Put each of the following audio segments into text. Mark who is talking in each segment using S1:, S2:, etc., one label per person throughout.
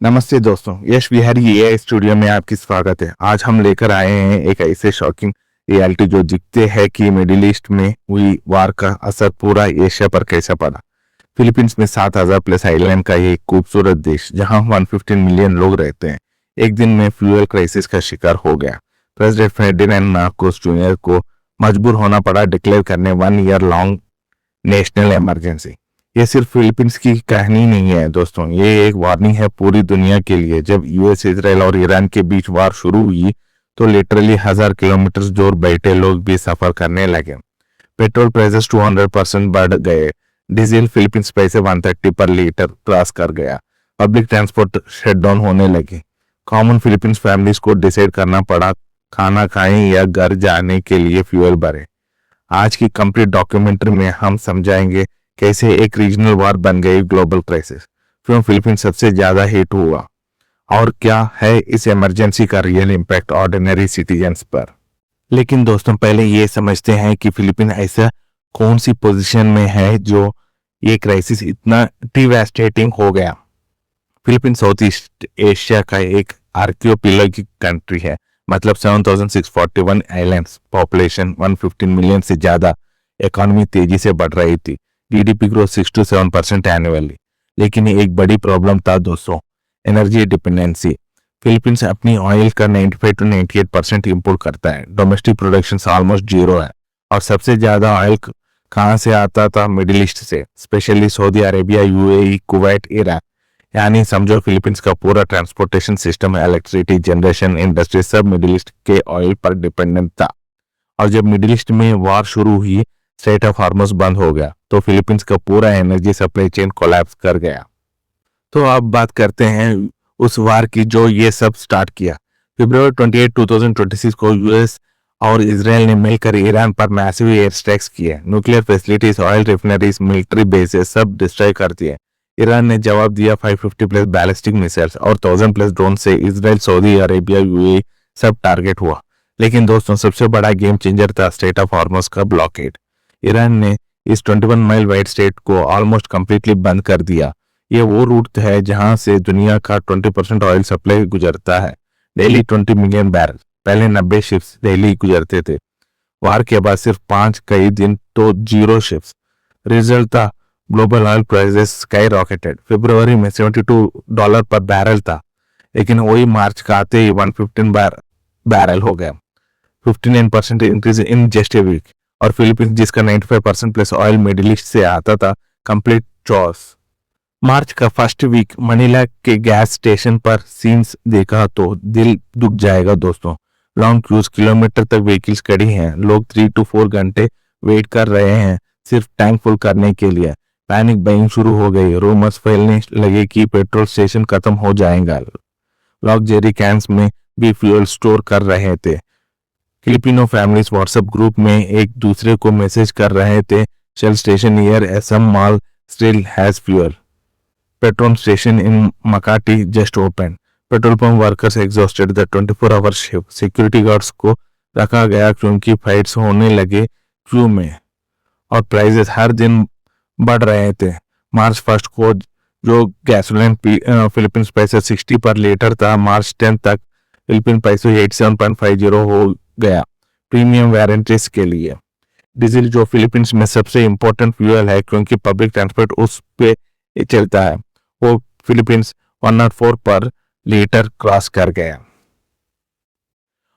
S1: नमस्ते दोस्तों, यश Vihari AI studio में आपकी स्वागत है। आज हम लेकर आए हैं एक ऐसे शॉकिंग रियलिटी जो दिखते है कि मिडिल ईस्ट में हुई वार का असर पूरा एशिया पर कैसा पड़ा। फिलीपींस में 7,000 प्लस आइलैंड का एक खूबसूरत देश जहां 115 मिलियन लोग रहते हैं, एक दिन में फ्यूल क्राइसिस का शिकार हो गया। प्रेसिडेंट फेर्डिनेंड मार्कोस जूनियर को मजबूर होना पड़ा डिक्लेयर करने 1 ईयर लॉन्ग नेशनल इमरजेंसी। ये सिर्फ फिलीपींस की कहानी नहीं है दोस्तों, ये एक वार्निंग है पूरी दुनिया के लिए। जब यूएस, इजराइल और ईरान के बीच वार शुरू हुई तो लिटरली 1000 किलोमीटर दूर बैठे लोग भी सफर करने लगे। पेट्रोल प्राइसेस 200% बढ़ गए। डीजल फिलीपींस पैसे 130 पर लीटर क्रॉस कर गया। पब्लिक ट्रांसपोर्ट शटडाउन होने लगे। कॉमन फिलीपींस फैमिलीज को डिसाइड करना पड़ा खाना खाएं या घर जाने के लिए फ्यूल भरे। आज की कंप्लीट डॉक्यूमेंट्री में हम समझाएंगे कैसे एक रीजनल वार बन गई ग्लोबल क्राइसिस, क्यों फिलीपींस सबसे ज्यादा हिट हुआ और क्या है इस इमरजेंसी का रियल इम्पैक्ट ऑर्डिनरी सिटीजन्स पर। लेकिन दोस्तों पहले ये समझते हैं कि फिलीपींस ऐसा कौन सी पोजीशन में है जो ये क्राइसिस इतना डिवास्टेटिंग हो गया। फिलीपींस साउथ ईस्ट एशिया का एक आर्कियोपेलागिक कंट्री है, मतलब 7,641 आइलैंड्स, पॉपुलेशन 115 मिलियन से ज्यादा, इकोनॉमी तेजी से बढ़ रही थी, जीडीपी ग्रोथ 6 to 7% एनुअली। लेकिन एक बड़ी प्रॉब्लम था दोस्तों, एनर्जी डिपेंडेंसी। फिलीपींस अपनी ऑयल का 95 to 98% इंपोर्ट करता है, डोमेस्टिक प्रोडक्शन ऑलमोस्ट जीरो है। और सबसे ज्यादा ऑयल कहाँ से आता था? मिडिल ईस्ट से, specially Saudi Arabia, UAE, Kuwait, Iraq. यानी समझो फिलीपींस का पूरा transportation system, electricity generation, industry सब मिडिल ईस्ट के ऑयल पर डिपेंडेंट था। और जब मिडिल ईस्ट में वार शुरू हुई, स्ट्रेट ऑफ हार्मस बंद हो गया तो फिलीपींस का पूरा एनर्जी सप्लाई चेन कोलैप्स कर गया। तो अब बात करते हैं उस वार की जो ये सब स्टार्ट किया। फरवरी 28, 2026 को यूएस और इजराइल ने मिलकर ईरान पर मैसिव एयर स्ट्राइक्स किए। Nuclear facilities, oil refineries, military bases सब डिस्ट्रॉय कर दिए। ईरान ने जवाब दिया 550 प्लस बैलिस्टिक मिसाइल्स और 1000 प्लस ड्रोन से। इजराइल, सऊदी अरेबिया, यूएई सब टारगेट हुआ। लेकिन दोस्तों सबसे बड़ा गेम चेंजर था स्ट्रेट ऑफ हार्मस का ब्लॉकेड। ईरान ने इस 21 माइल वाइड स्टेट को ऑलमोस्ट कंप्लीटली बंद कर दिया। ये वो रूट है जहां से दुनिया का 20% ऑयल सप्लाई गुजरता है, डेली 20 मिलियन बैरल। पहले 90 शिप्स डेली गुजरते थे। वार के बाद सिर्फ 5 कई दिन तो 0 शिप्स। रिजल्ट था global oil prices skyrocketed. फरवरी में $72 पर बैरल था, लेकिन वही मार्च का आते ही 115 बैरल हो गया, 59% increase in just a week. और फिलीपींस जिसका 95% प्लस ऑयल मिडिल ईस्ट से आता था, कंप्लीट चॉस। मार्च का फर्स्ट वीक मनीला के गैस स्टेशन पर सीन्स देखा तो दिल दुख जाएगा दोस्तों। लॉन्ग क्यूज, किलोमीटर तक व्हीकल्स खड़ी हैं, लोग 3 to 4 घंटे वेट कर रहे हैं सिर्फ टैंक फुल करने के लिए। पैनिक बाइंग शुरू हो गई, रूमर्स फैलने लगे कि पेट्रोल स्टेशन खत्म हो जाएगा। लोग जेरी कैंस में भी फ्यूल स्टोर कर रहे थे। फिलिपिनो फैमिलीज व्हाट्सएप ग्रुप में एक दूसरे को मैसेज कर रहे थे, Shell station near SM mall still has fuel, petrol station in Makati just open, petrol pump workers exhausted, the 24 hour shift. Security guards को रखा गया क्योंकि फाइट्स होने लगे क्यू में और प्राइसेस हर दिन बढ़ रहे थे। मार्च 1 को जो गैसोलीन फिलीपींस पैसे 60 पर लीटर था, मार्च 10 तक फिलीपीन पैसे 87.50 हो गया प्रीमियम वारंटीज के लिए। डीजल जो फिलीपींस में सबसे इंपॉर्टेंट फ्यूल है क्योंकि पब्लिक ट्रांसपोर्ट उस पे चलता है, वो फिलीपींस 104 पर लीटर क्रॉस कर गया।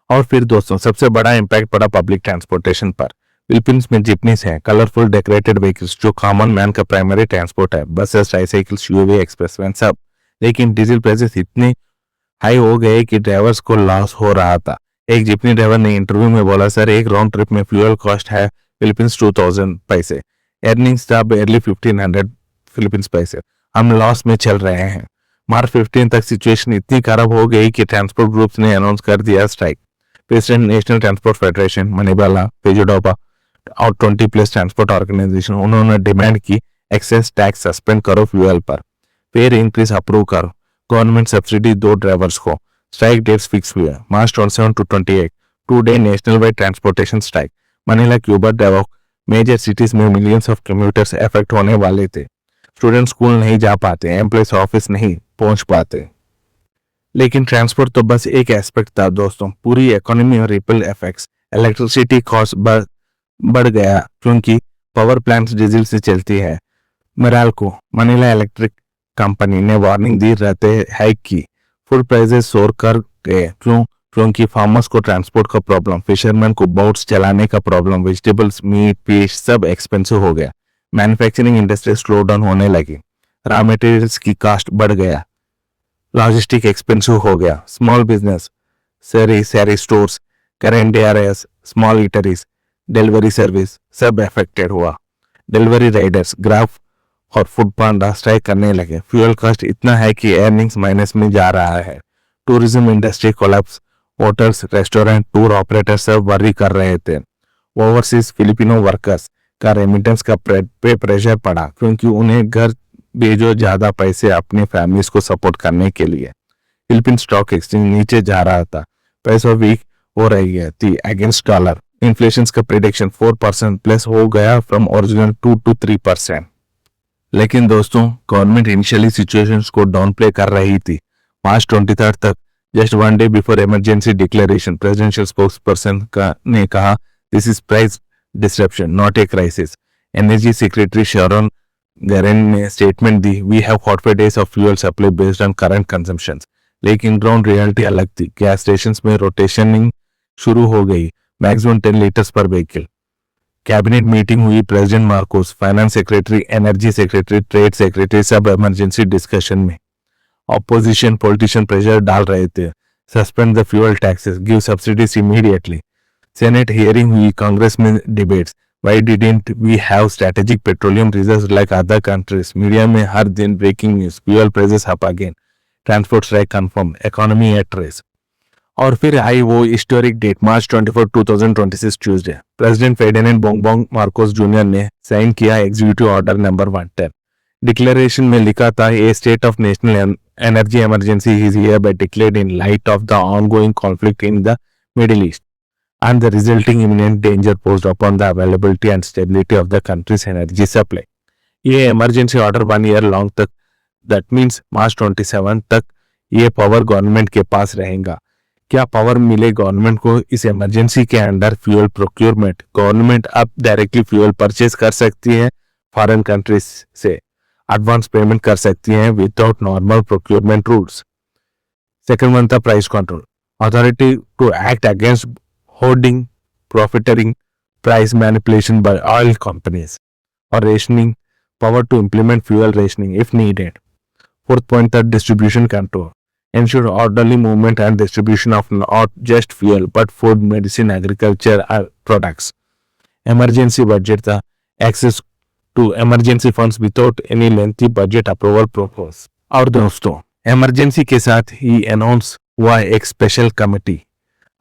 S1: और फिर दोस्तों सबसे बड़ा इंपैक्ट पड़ा पब्लिक ट्रांसपोर्टेशन पर। फिलीपींस में जिपनीस है, कलरफुल डेकोरेटेड व्हीकल्स जो कॉमन मैन का प्राइमरी ट्रांसपोर्ट है, बसेस, ट्राइसाइकिल्स, यूवी, एक्सप्रेस वैन सब। लेकिन डीजल प्राइसेस इतने हाई हो गए कि ड्राइवर्स को लॉस हो रहा था। एक जिपनी ड्राइवर ने इंटरव्यू में बोला, सर एक राउंड ट्रिप में फ्यूल कॉस्ट है फिलीपींस 2000 पैसे, अर्निंग्स था बारली 1500 फिलीपींस पैसे, हम लॉस में चल रहे हैं। मार्च 15 तक सिचुएशन इतनी खराब हो गई कि ट्रांसपोर्ट ग्रुप्स ने अनाउंस कर दिया strike. President national transport federation, मनीबाला, पेजोडोपा और 20 प्लस ट्रांसपोर्ट ऑर्गेनाइजेशन, उन्होंने डिमांड की एक्सेस टैक्स सस्पेंड करो फ्यूल पर, फेयर इंक्रीज अप्रूव करो, गवर्नमेंट सब्सिडी दो ड्राइवर्स को। स्ट्राइक डेट्स फिक्स हुए, March 27 to 28, 2 day national wide transportation strike. Manila, Cuba, डेवोक, मेजर सिटीज में मिलियंस ऑफ कम्यूटर्स अफेक्ट होने वाले थे। स्टूडेंट स्कूल नहीं जा पाते, एम्प्लॉयज ऑफिस नहीं पहुंच पाते। लेकिन ट्रांसपोर्ट तो बस एक एस्पेक्ट था दोस्तों, पूरी इकोनॉमी और रिपल इफेक्ट्स। इलेक्ट्रिसिटी कॉस्ट बढ़ गया क्योंकि पावर प्लांट्स डीजल से चलती है। मेराल्को मनीला इलेक्ट्रिक कंपनी ने वार्निंग दी रहते हाइक की। फूड प्राइसेस सोर कर गए क्योंकि फार्मर्स को ट्रांसपोर्ट का प्रॉब्लम, फिशरमैन को बोट्स चलाने का प्रॉब्लम, वेजिटेबल्स, मीट, फिश सब एक्सपेंसिव हो गया। मैन्युफैक्चरिंग इंडस्ट्री स्लो डाउन होने लगी। रॉ मटेरियल्स की कॉस्ट बढ़ गया। लॉजिस्टिक एक्सपेंसिव हो गया। स्मॉल बिजनेस, सैरी stores, current DRS, small eateries, delivery service सब अफेक्टेड हुआ। डिलीवरी राइडर्स, ग्राफ और फूड पांडा स्ट्राइक करने लगे। फ्यूल कॉस्ट इतना है कि अर्निंग्स माइनस में जा रहा है। Tourism industry collapse. Hotels, restaurant, tour operator सब वरी कर रहे थे। ओवरसीज फिलिपिनो वर्कर्स का रेमिटेंस का पे प्रेशर पड़ा क्योंकि उन्हें घर भेजो ज्यादा पैसे अपने फैमिलीज को सपोर्ट करने के लिए। फिलिपीन स्टॉक एक्सचेंज नीचे जा रहा था। पैसा वीक हो रही है थी अगेंस्ट डॉलर। इन्फ्लेशन का प्रिडिक्शन 4% प्लस हो गया फ्रॉम ओरिजिनल 2 to 3%। लेकिन दोस्तों गवर्नमेंट इनिशियली सिचुएशंस को डाउन प्ले कर रही थी। मार्च 23 तक, just 1 day before emergency declaration, presidential spokesperson ने कहा this is price disruption not a crisis. Energy secretary Sharon Garin ने स्टेटमेंट दी, we have 45 days of fuel supply based on current consumption. लेकिन ground reality अलग थी। Gas station में रोटेशनिंग शुरू हो गई, maximum 10 litres per vehicle. Cabinet meeting हुई, president Marcos, finance secretary, energy secretary, trade secretary सब इमरजेंसी डिस्कशन में। ऑपोजिशन पॉलिटिशियन प्रेशर डाल रहे थे, suspend the fuel taxes, give subsidies immediately. Senate hearing हुई, कांग्रेस में debates, why didn't we have strategic petroleum reserves like other countries. Media में हर दिन breaking news, fuel prices up again, transport strike confirm, economy at risk. और फिर आई वो historic date, March 24, 2026 Tuesday. President Ferdinand Bongbong Marcos junior ने sign किया executive order number 110। Declaration में लिखा था, a state of national energy emergency is hereby declared in light of the ongoing conflict in the Middle East and the resulting imminent danger posed upon the availability and stability of the country's energy supply। ये emergency order 1 year long तक, that means मार्च 27 तक ये power government के पास रहेगा। क्या power मिले government को इस इमरजेंसी के अंडर? फ्यूल प्रोक्योरमेंट, गवर्नमेंट अब डायरेक्टली फ्यूल परचेज कर सकती है फॉरेन कंट्रीज से, एडवांस पेमेंट कर सकती हैं without normal procurement rules. Second one था price control, authority to act against hoarding, profiteering, price manipulation by oil companies और rationing, power to implement fuel rationing if needed. Fourth point था distribution control, ensure orderly movement and distribution of not just fuel but food, medicine, agriculture products। emergency budget था, access to emergency funds without any lengthy budget approval process। और दोस्तों emergency के साथ ही announce हुआ एक special committee,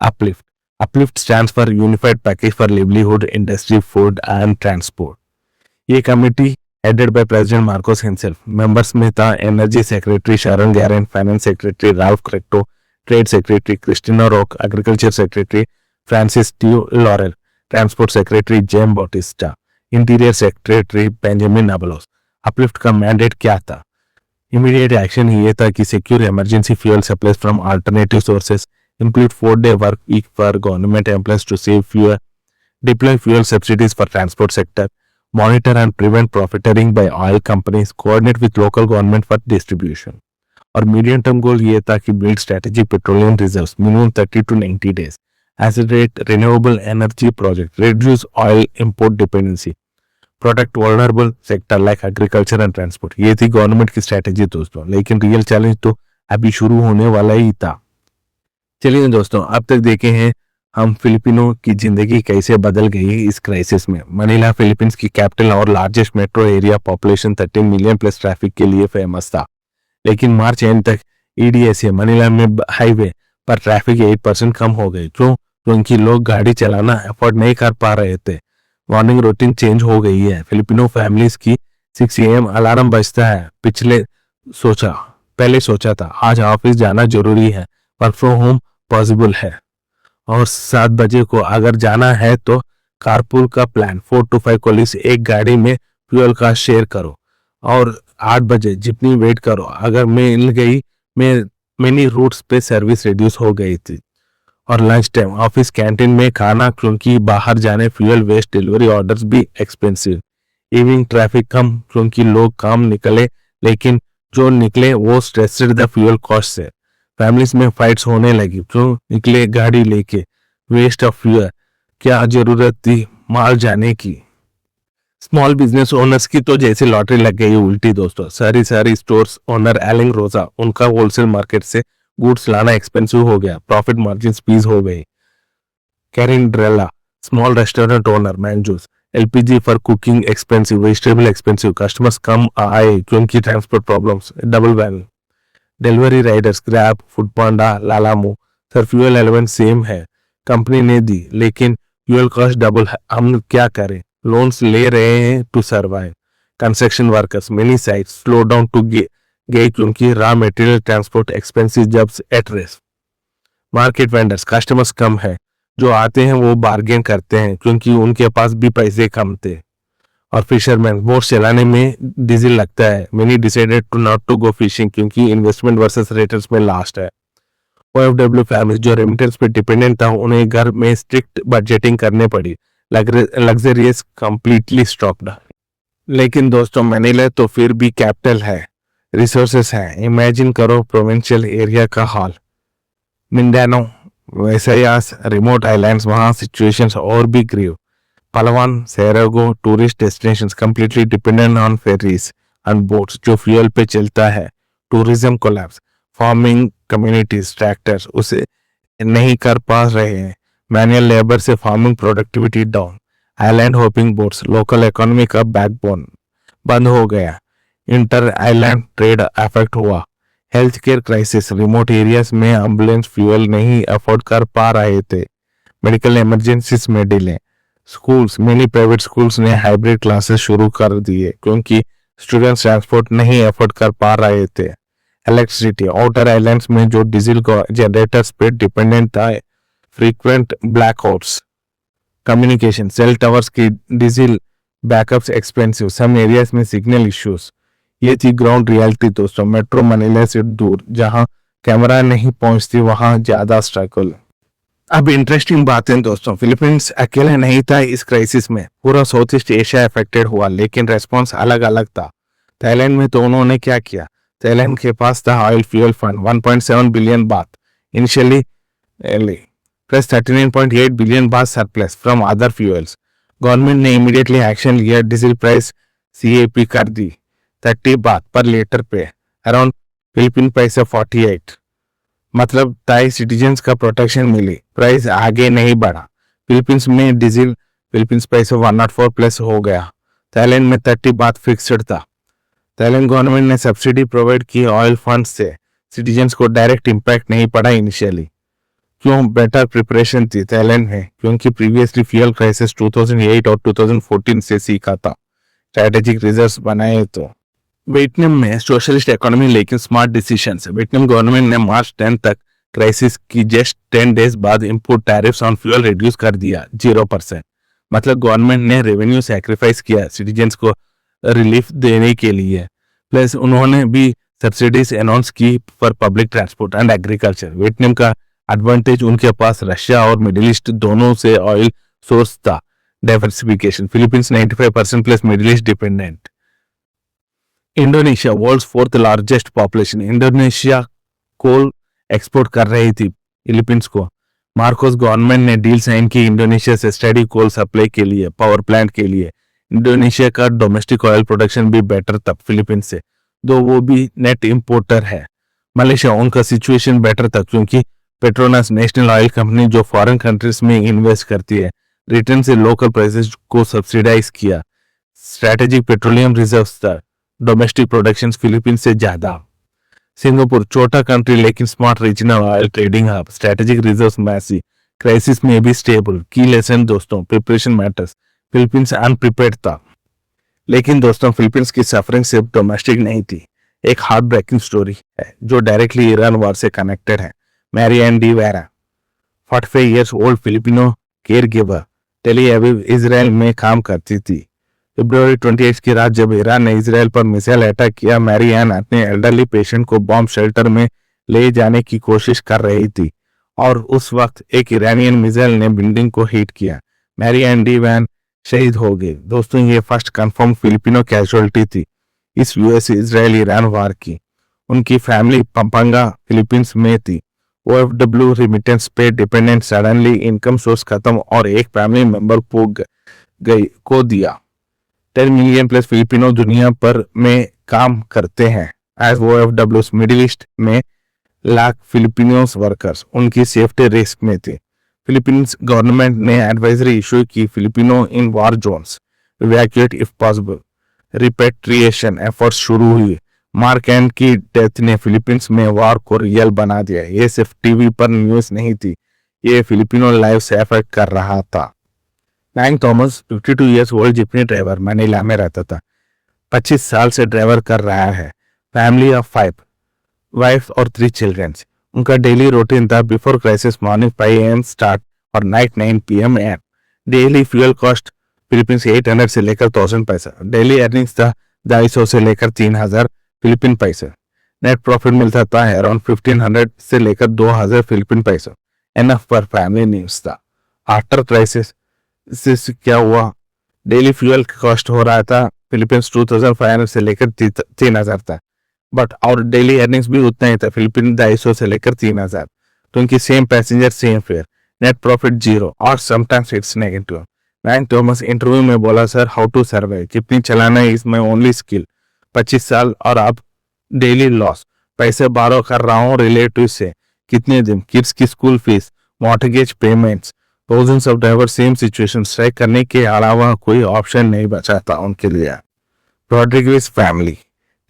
S1: uplift। uplift stands for unified package for livelihood, industry, food and transport। ये committee headed by President Marcos himself। Members में था energy secretary Sharon Garin, finance secretary Ralph Recto, trade secretary Cristina Roque, agriculture secretary Francis T Laurel, transport secretary Jaime Bautista, interior secretary Benjamin Abalos. Uplift का mandate क्या था? Immediate action ये था कि secure emergency fuel supplies from alternative sources, include 4 day work week for government employees to save fuel, deploy fuel subsidies for transport sector, monitor and prevent profiteering by oil companies, coordinate with local government for distribution। और medium term goal ये था कि build strategic petroleum reserves minimum 30 to 90 days, accelerate renewable energy project, reduce oil import dependency, protect vulnerable sector like agriculture and transport। ये थी government की strategy दोस्तों, लेकिन real challenge तो अभी शुरू होने वाला ही था। चलिए दोस्तों, अब तक देखे हैं हम फिलिपिनो की जिंदगी कैसे बदल गई इस क्राइसिस में। मनीला फिलीपींस की कैपिटल और largest metro area, population 13 million plus traffic के लिए फेमस था। लेकिन मार्च एंड तक EDSA मनीला में हाईवे पर ट्रैफिक 8% कम हो गई, क्योंकि लोग गाड़ी चलाना अफोर्ड नहीं कर पा रहे थे। मॉर्निंग रूटीन चेंज हो गई है। फिलिपिनो फैमिलीज की 6 AM अलार्म बजता है। पहले सोचा था आज ऑफिस जाना जरूरी है, वर्क फ्रॉम होम पॉसिबल है, और 7 बजे को अगर जाना है तो कारपूल का प्लान, 4 to 5 कोलिग्स एक गाड़ी में फ्यूल का शेयर करो, और 8 बजे जितनी वेट करो, अगर मिल गई मैं मेनी रूट्स पे सर्विस रिड्यूस हो गई थी। और लंच टाइम ऑफिस कैंटीन में खाना, क्योंकि बाहर जाने फ्यूल वेस्ट, डिलीवरी ऑर्डर्स भी एक्सपेंसिव। इवनिंग ट्रैफिक कम, क्योंकि लोग काम निकले, लेकिन जो निकले वो स्ट्रेस्ड द फ्यूल कॉस्ट से। फैमिलीज में फाइट्स होने लगी, क्यों निकले गाड़ी लेके, वेस्ट ऑफ फ्यूल, क्या जरूरत थी माल जाने की। स्मॉल बिजनेस ओनर्स की तो जैसे लॉटरी लग गई उल्टी दोस्तों। सारी स्टोर्स ओनर एलिंग रोजा, उनका होलसेल मार्केट से गुड्स लाना एक्सपेंसिव हो गया, प्रॉफिट मार्जिन स्क्वीज हो गई। कैरिन ड्रेला, स्मॉल रेस्टोरेंट ओनर, मैंजूस, LPG for cooking expensive, vegetable expensive, customers कम आए क्योंकि transport problems, double value. Delivery riders, Grab, Foodpanda, Lalamove, सर फ्यूल एलिमेंट सेम है, कंपनी ने दी, लेकिन फ्यूल कॉस्ट डबल है, हम क्या करें, लोन्स ले रहे हैं to survive. Construction workers, many sites slow down टू गए क्योंकि raw material, transport expensive jobs at risk. Market vendors, customers कम है, जो आते हैं वो बार्गेन करते हैं क्योंकि उनके पास भी पैसे कम थे। और फिशरमैन, बोट चलाने में डीजल लगता है, many decided to not to go fishing क्योंकि इन्वेस्टमेंट वर्सेस रिटर्न्स में लास्ट है। OFW फैमिली जो रेमिटेंस पे डिपेंडेंट था, उन्हें घर में स्ट्रिक्ट बजटिंग करने पड़ी, लग्जरियस कंप्लीटली स्टॉप्ड। लेकिन दोस्तों मैनिला तो फिर भी कैपिटल है, रिसोर्सेस है। इमेजिन करो प्रोविंशियल एरिया का हाल, मिंडानो, वेसायास, रिमोट आइलैंड्स, वहां सिचुएशंस और भी grave. Palawan, Siargao, tourist destinations completely dependent on ferries and boats जो फ्यूल पे चलता है। Tourism collapse, farming communities, tractors उसे नहीं कर पा रहे हैं, मैनुअल लेबर से farming productivity down. Island hopping boats, local economy का बैकबोन, बंद हो गया। इंटर आइलैंड ट्रेड अफेक्ट हुआ। Health care crisis, remote areas में एम्बुलेंस फ्यूल नहीं अफोर्ड कर पा रहे थे, मेडिकल इमरजेंसीज में delay. Schools, many private schools ने हाइब्रिड क्लासेस शुरू कर दिए क्योंकि स्टूडेंट्स ट्रांसपोर्ट नहीं अफोर्ड कर पा रहे थे। इलेक्ट्रिसिटी, आउटर आइलैंड्स में जो डीजल जनरेटर्स पे डिपेंडेंट था, frequent blackouts. Communication, cell towers की diesel backups expensive, some areas में सिग्नल इश्यूज। ये थी ग्राउंड रियलिटी दोस्तों। मेट्रो मनीला से दूर, जहां कैमरा नहीं पहुंचती वहां ज्यादा स्ट्रगल। अब इंटरेस्टिंग बात है दोस्तों, फिलीपींस अकेले नहीं था इस क्राइसिस में, पूरा साउथ ईस्ट एशिया अफेक्टेड हुआ, लेकिन रेस्पॉन्स अलग अलग था। थाईलैंड में तो उन्होंने क्या किया, थाईलैंड के पास था ऑयल फ्यूल फंड 1.7 बिलियन बात इनिशियली, प्लस 39.8 बिलियन बात surplus from other fuels. Government ने इमीडिएटली एक्शन लिया, डीजल प्राइस CAP कर दी 30 बात पर लीटर पे, अराउंड फिलीपीन पैसे 48, मतलब ताई सिटीजन्स का प्रोटेक्शन मिली, प्राइस आगे नहीं बढ़ा। फिलीपींस में डीजल फिलीपींस पैसे 104 प्लस हो गया। थाईलैंड में 30 बात फिक्स्ड था। थाईलैंड गवर्नमेंट ने सब्सिडी प्रोवाइड की ऑयल फंड से, सिटीजन्स को डायरेक्ट इंपैक्ट नहीं पड़ा इनिशियली। क्यों, बेटर प्रिपरेशन थी थाईलैंड में, क्योंकि प्रीवियसली फ्यूल क्राइसिस 2008 और 2014 से सीखा था, स्ट्रेटेजिक रिजर्व्स बनाए। तो वियतनाम में सोशलिस्ट इकोनॉमी लेकिन स्मार्ट डिसीजंस। वियतनाम गवर्नमेंट ने मार्च 10 तक क्राइसिस की जस्ट 10 डेज बाद import tariffs on fuel reduce कर दिया 0%, मतलब गवर्नमेंट ने रेवेन्यू सैक्रिफाइस किया सिटीजन्स को रिलीफ देने के लिए। प्लस उन्होंने भी सब्सिडीज अनाउंस की for public transport and agriculture. Vietnam का एडवांटेज, उनके पास रशिया और मिडिल ईस्ट दोनों से ऑयल सोर्स था, diversification. Philippines 95% plus middle East dependent. Indonesia, world's 4th largest population, Indonesia coal export कर रही थी फिलीपींस को। मार्कोस गवर्नमेंट ने डील साइन की इंडोनेशिया से स्टडी कोल सप्लाई के लिए, पावर प्लांट के लिए। इंडोनेशिया का डोमेस्टिक ऑयल प्रोडक्शन भी बेटर था फिलीपींस से, दो वो भी नेट इंपोर्टर है। मलेशिया, उनका सिचुएशन बेटर था क्योंकि पेट्रोनास नेशनल ऑयल कंपनी जो फॉरेन कंट्रीज में इन्वेस्ट करती है, रिटर्न से लोकल प्राइसेस को सब्सिडाइज किया। स्ट्रेटेजिक पेट्रोलियम रिजर्व्स था, डोमेस्टिक प्रोडक्शन फिलीपींस से ज्यादा। सिंगापुर, छोटा कंट्री लेकिन smart regional oil trading hub, strategic reserves मैसी, क्राइसिस में भी स्टेबल। की लेसन दोस्तों, प्रिपरेशन मैटर्स। फिलीपींस अनप्रिपेयर्ड था, लेकिन दोस्तों फिलीपींस की सफरिंग सिर्फ डोमेस्टिक नहीं थी। एक हार्ट ब्रेकिंग स्टोरी है जो डायरेक्टली ईरान वॉर से कनेक्टेड है। Mary Ann De Vera, 45 years old Filipino care giver, Tel Aviv Israel में काम करती थी। फरवरी 28 की रात जब ईरान ने इजराइल पर मिसाइल अटैक किया, मैरी एन अपने एल्डरली पेशेंट को बॉम्ब शेल्टर में ले जाने की कोशिश कर रही थी और उस वक्त एक ईरानियन मिसाइल ने बिल्डिंग को हिट किया। मैरी एंड डी वैन शहीद हो गए। दोस्तों, ये फर्स्ट कंफर्म फिलिपिनो कैजुअलिटी थी इस यूएस इजराइल ईरान वार की। उनकी फैमिली पंपांगा फिलीपींस में थी। ओएफडब्ल्यू रिमिटेंस पे डिपेंडेंट, सडनली इनकम सोर्स खत्म और एक फैमिली मेंबर को दिया। 10 मिलियन प्लस फिलिपिनो दुनिया पर में काम करते हैं एज ओएफडब्ल्यू। मिडिल ईस्ट में लाख फिलिपिनोस वर्कर्स उनकी सेफ्टी रिस्क में थे। फिलीपींस गवर्नमेंट ने एडवाइजरी इशू की Filipino in war zones evacuate if possible. Repatriation efforts शुरू हुई। मार्क एंड की डेथ ने फिलीपींस में वार को रियल बना दिया। ये सिर्फ टीवी पर न्यूज नहीं थी, ये फिलिपिनो लाइफ से अफेक्ट कर रहा था। नाइन Thomas 52 years old jeepney driver Manila में रहता था। 25 साल से ड्राइवर कर रहा है। फैमिली ऑफ 5 वाइफ और 3 चिल्ड्रंस। उनका डेली रूटीन था before crisis morning 5 AM start और night 9 PM end. Daily fuel cost Philippines 800 से लेकर 1000 पैसा। डेली अर्निंग्स था 250 से लेकर 3000 फिलीपीन पैसे। नेट प्रॉफिट मिलता था अराउंड 1500 से लेकर 2000 फिलीपीन पैसा। एनफ पर फैमिली न्यूज था। आफ्टर क्राइसिस से क्या हुआ, डेली फ्यूल कॉस्ट हो रहा था फिलीपींस 2500 से लेकर 3000 था, बट और डेली अर्निंग्स भी उतना ही था फिलीपीन 250 से लेकर 3000। तो उनकी same passenger same fair, net profit 0 और sometimes it's negative. Nine Thomas interview में बोला, सर हाउ टू सर्वाइव, जितनी चलाना इज माई ओनली स्किल। 25 साल और अब डेली लॉस, पैसे बारो कर रहा हूँ रिलेटिव से, कितने दिन, किड्स की school fees, mortgage payments. Thousands of driver same situation, strike करने के अलावा कोई ऑप्शन नहीं बचा था उनके लिए। Rodriguez family,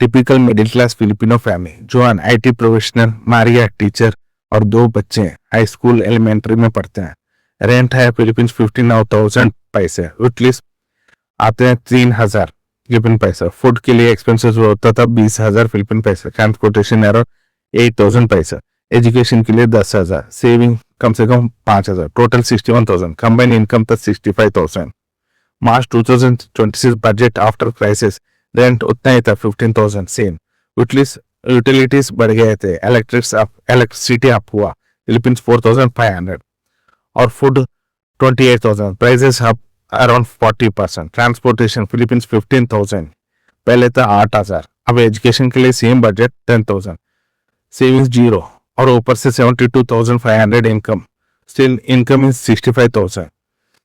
S1: typical middle class Filipino family. John IT professional, Maria teacher और 2 बच्चे हाई स्कूल एलिमेंट्री में पढ़ते हैं। रेंट है फिलीपींस 15,000 पैसे। यूटिलिटीज आते हैं 3000 फिलिपीन पैसा। फूड के लिए एक्सपेंसेस होता था 20,000 फिलिपीन पैसा। ट्रांसपोर्टेशन एरर 8000 पैसा। एजुकेशन के लिए 10,000। सेविंग कम से कम 5,000। टोटल 61,000। कंबाइंड इनकम था 65,000। मार्च 2026 बजट आफ्टर क्राइसिस, रेंट उतना ही था 15,000 सेम। यूटिलिटीज बढ़ गए थे। इलेक्ट्रिसिटी अप हुआ फिलीपींस 4,500 और food 28,000। Prices up around 40%। Transportation Philippines 15,000, पहले था 8,000। अब एजुकेशन के लिए सेम बजट 10,000। सेविंग्स 0 और ऊपर से 72,500 income. Still income is 65,000।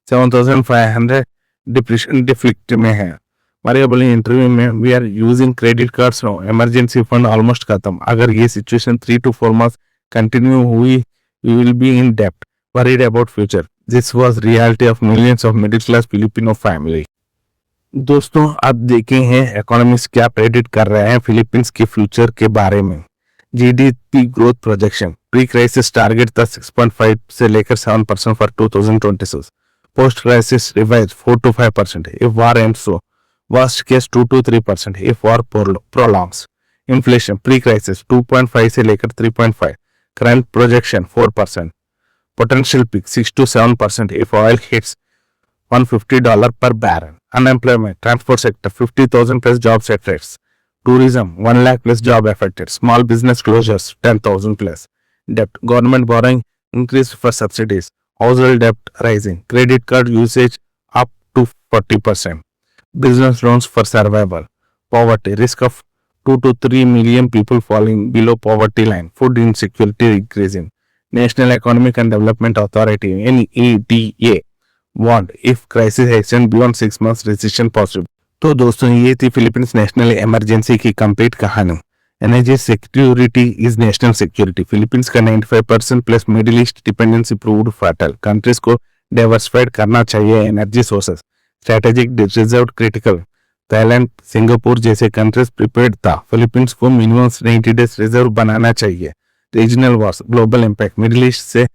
S1: 7,500 depression deficit में है। मारिया बोली इंटरव्यू में, we are using credit cards no, emergency fund almost खत्म। अगर ये सिचुएशन 3 to 4 months कंटिन्यू हुई, वी विल बी इन डेप्ट, worried about future. This was reality of millions of middle class Filipino family. दोस्तों, आप देखे हैं इकोनॉमिस्ट क्या प्रेडिक्ट कर रहे हैं फिलीपींस के फ्यूचर के बारे में। GDP growth projection, pre crisis target था 6.5 से लेकर 7% for 2026। Post crisis revise 4 to 5%। If war and so worst case 2 to 3% if war prolongs. Inflation pre crisis 2.5 से लेकर 3.5। Current projection 4%। Potential peak 6 to 7% if oil hits $150 per barrel. Unemployment, transport sector 50,000 plus job sectors. Tourism 1 lakh plus job affected. Small business closures 10,000 plus. Debt, government borrowing increased for subsidies. Household debt rising. Credit card usage up to 40%. Business loans for survival. Poverty, risk of 2 to 3 million people falling below poverty line. Food insecurity increasing. National Economic and Development Authority NEDA warned if crisis extend beyond 6 months recession possible. तो दोस्तों, ये थी Philippines national emergency की complete कहानी। Energy security is national security. Philippines का 95% plus middle east dependency proved fertile. Countries को diversified करना चाहिए energy sources. Strategic reserve critical. Thailand, Singapore जैसे कंट्रीज प्रिपेयर्ड था। फिलीपींस को मिनिमम 90 डेज रिजर्व बनाना चाहिए। Regional Wars, global impact, middle east से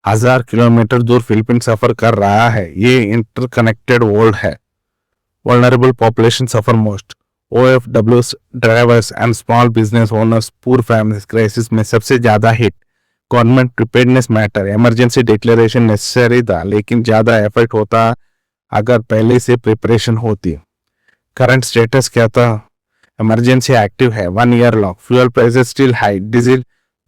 S1: 1000 kilometre दूर फिलीपीन सफर कर रहा है। ये इंटरकनेक्टेड वर्ल्ड है। Vulnerable population suffer most. OFWs drivers and small business owners, poor families crisis में सबसे ज्यादा hit. Government preparedness matter, emergency declaration necessary था लेकिन ज्यादा एफर्ट होता अगर पहले से प्रिपरेशन होती। करंट स्टेटस क्या था? इमरजेंसी एक्टिव है, 1 year lock. Fuel prices still high, diesel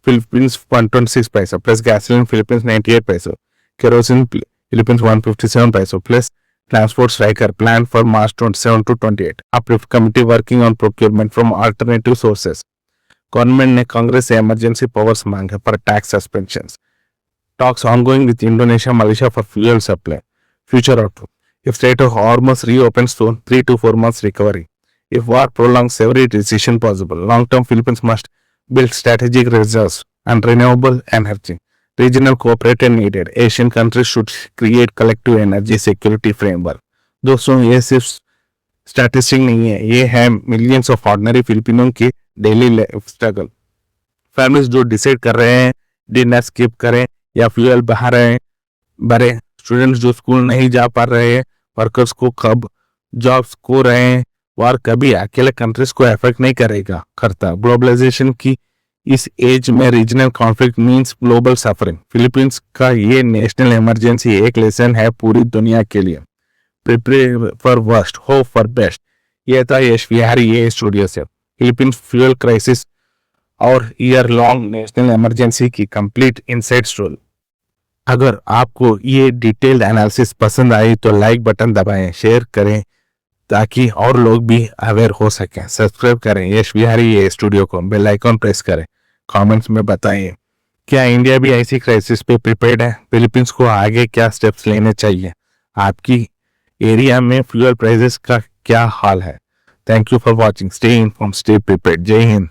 S1: Philippines 126 paisa plus gasoline Philippines 98 paisa, kerosene Philippines 157 paisa plus transport striker planned for March 27 to 28. Uplift committee working on procurement from alternative sources. Government ने कांग्रेस से emergency powers मांगे पर tax suspensions. Talks ongoing with Indonesia, Malaysia for fuel supply. Future outlook. If Strait of Hormuz reopens soon, 3 to 4 months recovery. If war prolongs, every decision possible. Long-term Philippines must build strategic reserves and renewable energy. Regional cooperation needed. Asian countries should create collective energy security framework. दोस्तों ये सिर्फ statistic नहीं है, ये है millions of ordinary Filipino की daily life struggle. Families जो decide कर रहे हैं डिनर स्किप करें या फ्यूल बहा रहे हैं भरे, स्टूडेंट्स जो स्कूल नहीं जा पा रहे हैं, वर्कर्स को कब जॉब्स खो रहे हैं. वार कभी अकेले कंट्रीज को अफेक्ट नहीं करेगा करता. ग्लोबलाइजेशन की इस एज में regional conflict means global suffering. Philippines का ये नेशनल इमरजेंसी एक लेसन है पूरी दुनिया के लिए. Prepare for worst, hope for best. ये था यश विहारी ये स्टूडियो से. फिलीपींस फ्यूल क्राइसिस और ईयर लॉन्ग नेशनल इमरजेंसी की कंप्लीट इनसाइड स्टोरी. अगर आपको ये डिटेल्ड एनालिसिस पसंद आई तो लाइक बटन दबाएं, शेयर करें ताकि और लोग भी अवेयर हो सकें. सब्सक्राइब करें यश विहारी ये स्टूडियो को, बेल आइकॉन प्रेस करें. कमेंट्स में बताइए क्या इंडिया भी ऐसी क्राइसिस पे प्रिपेयर्ड है. फिलीपींस को आगे क्या स्टेप्स लेने चाहिए. आपकी एरिया में फ्यूल प्राइसेस का क्या हाल है. Thank you for watching. Stay informed, stay prepared. जय हिंद.